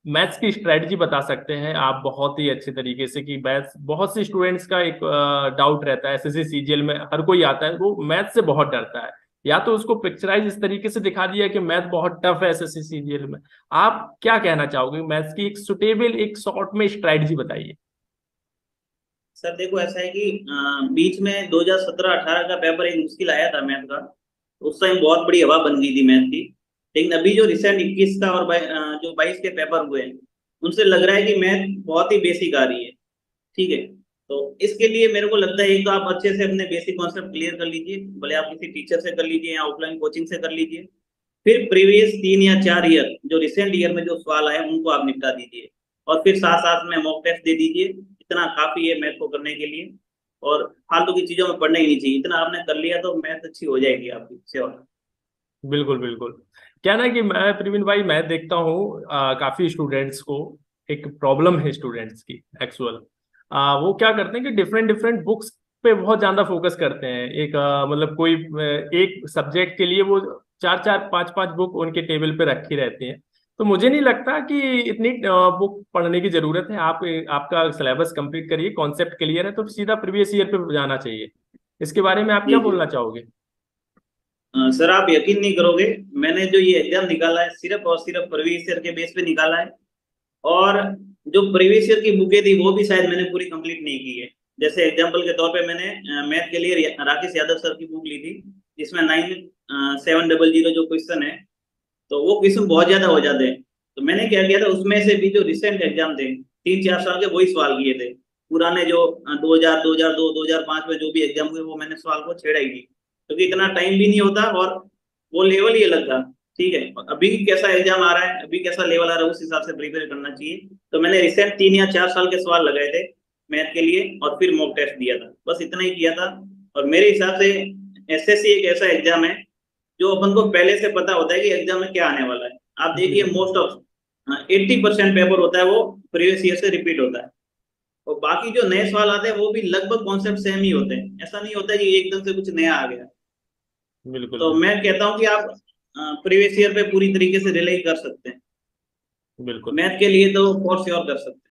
Maths की strategy बता सकते हैं आप बहुत ही अच्छे तरीके से कि मैथ्स बहुत से स्टूडेंट्स का एक डाउट रहता है, एसएससी सीजीएल में हर कोई आता है वो मैथ्स से बहुत डरता है, या तो उसको पिक्चराइज इस तरीके से दिखा दिया कि मैथ बहुत टफ है एसएससी सीजीएल में। आप क्या कहना चाहोगे, मैथ्स की एक सुटेबल एक शॉर्ट में स्ट्रेटजी बताइए। सर देखो, ऐसा है कि बीच में 2017-18 का पेपर एक मुश्किल आया था मैथ का। उस टाइम बहुत बड़ी हवा बन गई थी मैथ की। लेकिन अभी जो रिसेंट 21 का और जो 22 के पेपर हुए हैं, उनसे लग रहा है कि मैथ बहुत ही बेसिक आ रही है। ठीक है। तो इसके लिए मेरे को लगता है, एक तो आप अच्छे से अपने बेसिक कॉन्सेप्ट क्लियर कर लीजिए, भले आप किसी टीचर से कर लीजिए या ऑफलाइन कोचिंग से कर लीजिए। फिर प्रीवियस 3 या 4 ईयर जो रिसेंट ईयर में जो सवाल आए उनको आप निपटा दीजिए। और फिर साथ साथ में मॉक टेस्ट दे दीजिए। इतना काफी है मैथ को करने के लिए। और फालतू की चीजों में पढ़ना ही नहीं चाहिए, इतना आपने कर लिया तो मैथ अच्छी हो जाएगी आपकी सेवा। बिल्कुल बिल्कुल। क्या ना कि मैं प्रवीण भाई मैं देखता हूँ काफी स्टूडेंट्स को एक प्रॉब्लम है स्टूडेंट्स की एक्चुअल। वो क्या करते हैं कि डिफरेंट डिफरेंट बुक्स पे बहुत ज्यादा फोकस करते हैं, एक मतलब कोई एक सब्जेक्ट के लिए वो चार चार पांच पांच बुक उनके टेबल पे रखी रहती हैं। तो मुझे नहीं लगता कि इतनी बुक पढ़ने की जरूरत है। आप आपका सिलेबस कंप्लीट करिए, कॉन्सेप्ट क्लियर है तो सीधा प्रीवियस ईयर पे जाना चाहिए। इसके बारे में आप क्या जी जी। बोलना चाहोगे। सर आप यकीन नहीं करोगे, मैंने जो ये एग्जाम निकाला है सिर्फ और सिर्फ प्रीवियस ईयर के बेस पे निकाला है। और जो प्रीवियस ईयर की बुकें थी वो भी शायद मैंने पूरी कंप्लीट नहीं की है। जैसे एग्जांपल के तौर पे मैंने मैथ के लिए राकेश यादव सर की बुक ली थी, जिसमें 9700 जो क्वेश्चन है, तो वो क्वेश्चन बहुत ज्यादा हो जाते हैं। तो मैंने क्या किया था, उसमें से भी जो रिसेंट एग्जाम थे 3-4 साल के वही सवाल किए थे। पुराने जो 2000 2002 2005 में जो भी एग्जाम हुए वो मैंने सवाल को छेड़ा ही नहीं, क्योंकि इतना टाइम भी नहीं होता और वो लेवल ही अलग था। ठीक है, और अभी कैसा एग्जाम आ रहा है, अभी कैसा लेवल आ रहा है, उस हिसाब से प्रिपेयर करना चाहिए। तो मैंने रिसेंट 3 या 4 साल के सवाल लगाए थे मैथ के लिए, और फिर मॉक टेस्ट दिया था, बस इतना ही किया था। और मेरे हिसाब से एसएससी एक ऐसा एग्जाम है जो अपन को पहले से पता होता है कि एग्जाम में क्या आने वाला है। आप देखिए, बिल्कुल मोस्ट ऑफ 80% पेपर होता है वो प्रीवियस ईयर से रिपीट होता है। और बाकी जो नए सवाल आते हैं वो भी लगभग कॉन्सेप्ट सेम ही होते हैं, ऐसा नहीं होता है कि एकदम से कुछ नया आ गया। बिल्कुल तो मैं बिल्कुल। कहता हूँ कि आप प्रीवियस ईयर पे पूरी तरीके से रिलाई कर सकते हैं। बिल्कुल मैथ के लिए तो फोर श्योर कर सकते हैं।